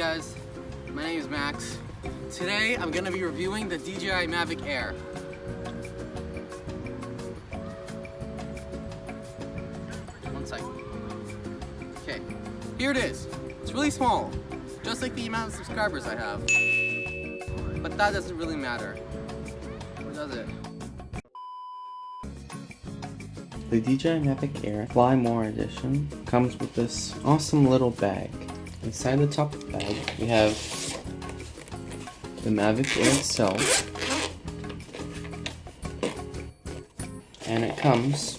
guys, my name is Max. Today I'm going to be reviewing the DJI Mavic Air. One second. Okay, here it is. It's really small, just like the amount of subscribers I have. But that doesn't really matter. Or does it? The DJI Mavic Air Fly More Edition comes with this awesome little bag. Inside the top of the bag, we have the Mavic Air itself, and it comes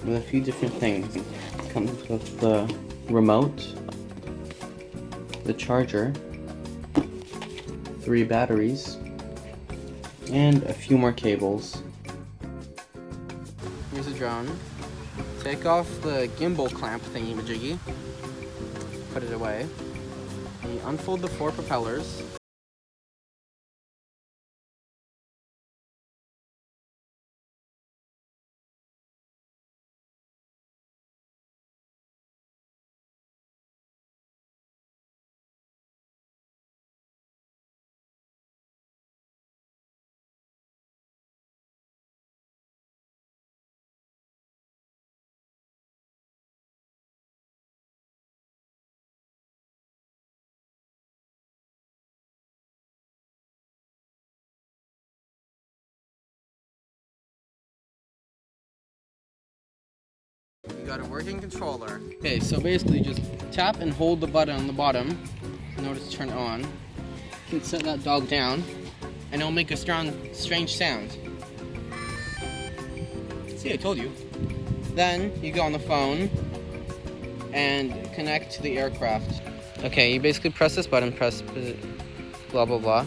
with a few different things. It comes with the remote, the charger, 3 batteries, and a few more cables. Here's a drone. Take off the gimbal clamp thingy-majiggy. Put it away. And you unfold the 4 propellers. You got a working controller. Okay, so basically just tap and hold the button on the bottom in order to turn it on. You can set that dog down and it'll make a strange sound. See, I told you. Then you go on the phone and connect to the aircraft. Okay, you basically press this button, press blah blah blah.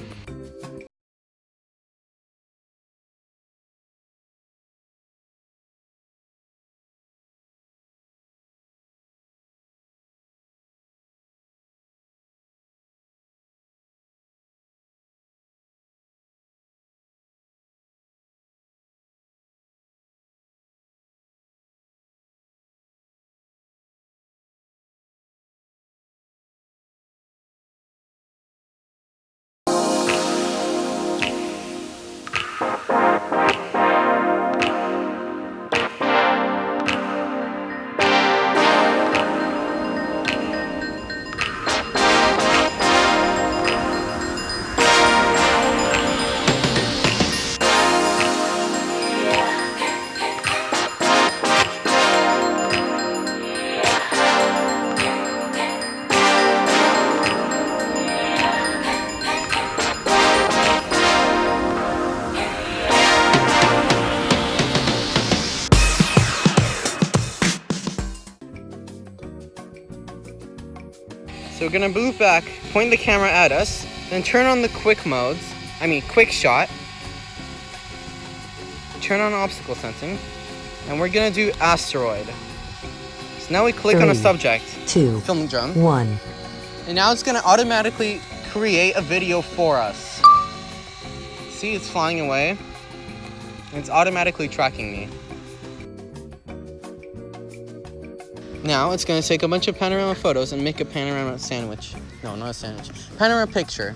So we're gonna move back, point the camera at us, then turn on the quick shot, turn on obstacle sensing, and we're gonna do asteroid. So now we click on a subject, 2, filming drone, 1. and now it's gonna automatically create a video for us. See, it's flying away, and it's automatically tracking me. Now it's going to take a bunch of panorama photos and make a panorama sandwich. No, not a sandwich. Panorama picture.